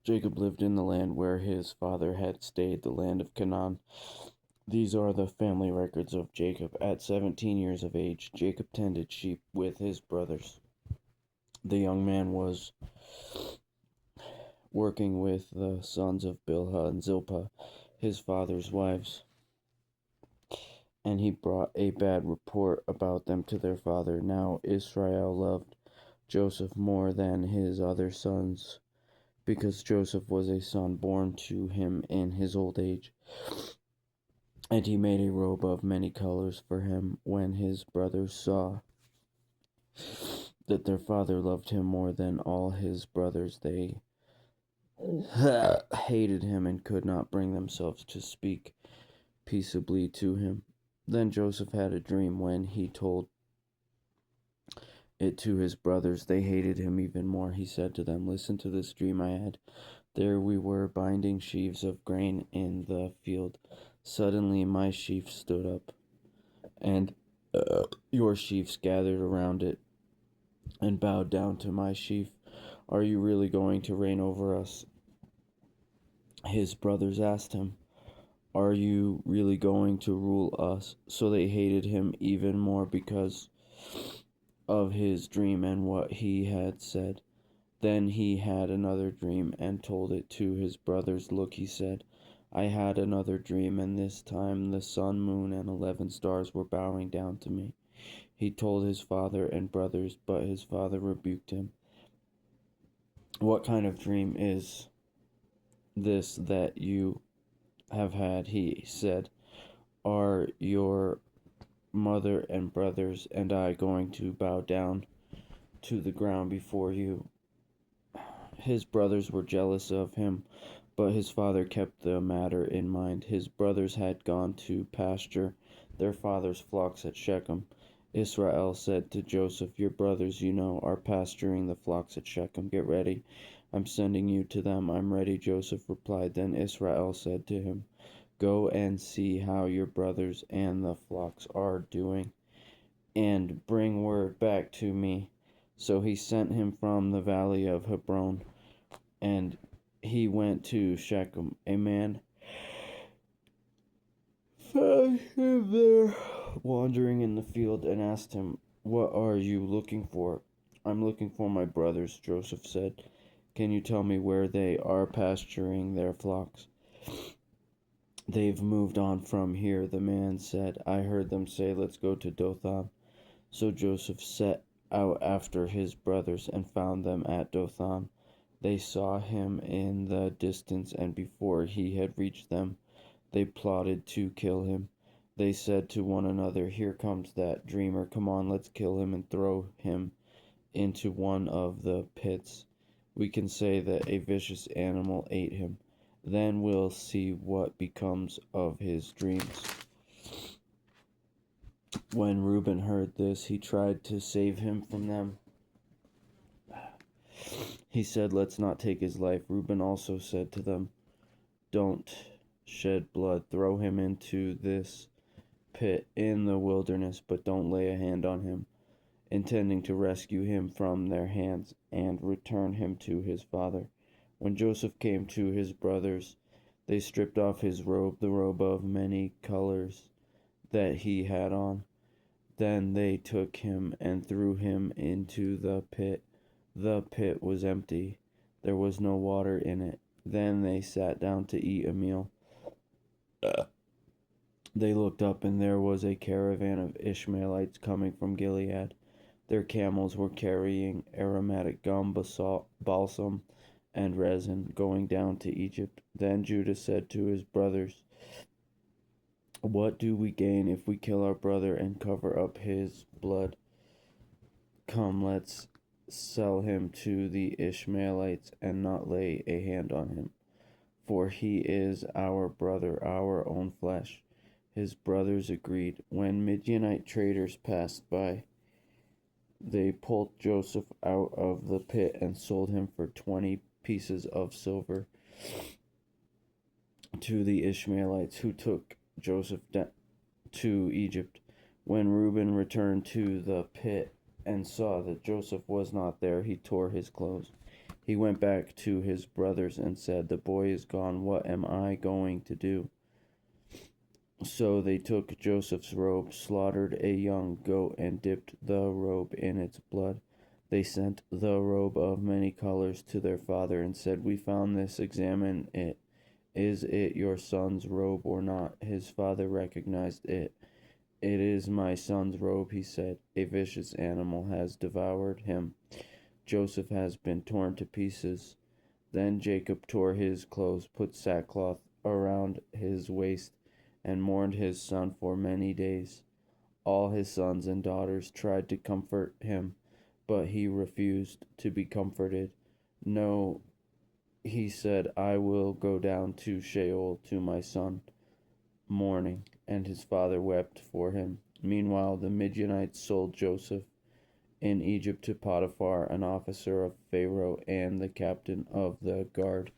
Jacob lived in the land where his father had stayed, the land of Canaan. These are the family records of Jacob. At 17 years of age, Jacob tended sheep with his brothers. The young man was working with the sons of Bilhah and Zilpah, his father's wives, and he brought a bad report about them to their father. Now Israel loved Joseph more than his other sons, because Joseph was a son born to him in his old age. And he made a robe of many colors for him. When his brothers saw that their father loved him more than all his brothers, they hated him and could not bring themselves to speak peaceably to him. Then Joseph had a dream. When he told it to his brothers, they hated him even more. He said to them, "Listen to this dream I had. There we were binding sheaves of grain in the field. Suddenly my sheaf stood up, and your sheaves gathered around it and bowed down to my sheaf. Are you really going to reign over us?" His brothers asked him, "Are you really going to rule us?" So they hated him even more because of his dream and what he had said. Then he had another dream and told it to his brothers. "Look," he said, "I had another dream, and this time the sun, moon, and 11 stars were bowing down to me." He told his father and brothers, but his father rebuked him. "What kind of dream is this that you have had?" he said. "Are your mother and brothers and I going to bow down to the ground before you?" His brothers were jealous of him, but his father kept the matter in mind. His brothers had gone to pasture their father's flocks at Shechem. Israel said to Joseph, "Your brothers, are pasturing the flocks at Shechem. Get ready. I'm sending you to them." "I'm ready," Joseph replied. Then Israel said to him, "Go and see how your brothers and the flocks are doing, and bring word back to me." So he sent him from the valley of Hebron, and he went to Shechem. A man found him there, wandering in the field, and asked him, "What are you looking for?" "I'm looking for my brothers," Joseph said. "Can you tell me where they are pasturing their flocks?" "They've moved on from here," the man said. "I heard them say, 'Let's go to Dothan.'" So Joseph set out after his brothers and found them at Dothan. They saw him in the distance, and before he had reached them, they plotted to kill him. They said to one another, "Here comes that dreamer. Come on, let's kill him and throw him into one of the pits. We can say that a vicious animal ate him. Then we'll see what becomes of his dreams." When Reuben heard this, he tried to save him from them. He said, "Let's not take his life." Reuben also said to them, "Don't shed blood. Throw him into this pit in the wilderness, but don't lay a hand on him," intending to rescue him from their hands and return him to his father. When Joseph came to his brothers, they stripped off his robe, the robe of many colors that he had on. Then they took him and threw him into the pit. The pit was empty. There was no water in it. Then they sat down to eat a meal. They looked up, and there was a caravan of Ishmaelites coming from Gilead. Their camels were carrying aromatic gum, balsam, and resin, going down to Egypt. Then Judah said to his brothers, "What do we gain if we kill our brother and cover up his blood? Come, let's sell him to the Ishmaelites and not lay a hand on him, for he is our brother, our own flesh." His brothers agreed. When Midianite traders passed by, they pulled Joseph out of the pit and sold him for 20 pieces of silver to the Ishmaelites, who took Joseph to Egypt. When Reuben returned to the pit and saw that Joseph was not there, he tore his clothes. He went back to his brothers and said, "The boy is gone. What am I going to do?" So they took Joseph's robe, slaughtered a young goat, and dipped the robe in its blood. They sent the robe of many colors to their father and said, "We found this. Examine it. Is it your son's robe or not?" His father recognized it. "It is my son's robe," he said. "A vicious animal has devoured him. Joseph has been torn to pieces." Then Jacob tore his clothes, put sackcloth around his waist, and mourned his son for many days. All his sons and daughters tried to comfort him, but he refused to be comforted. "No," he said, "I will go down to Sheol to my son." Mourning, and his father wept for him. Meanwhile, the Midianites sold Joseph in Egypt to Potiphar, an officer of Pharaoh and the captain of the guard.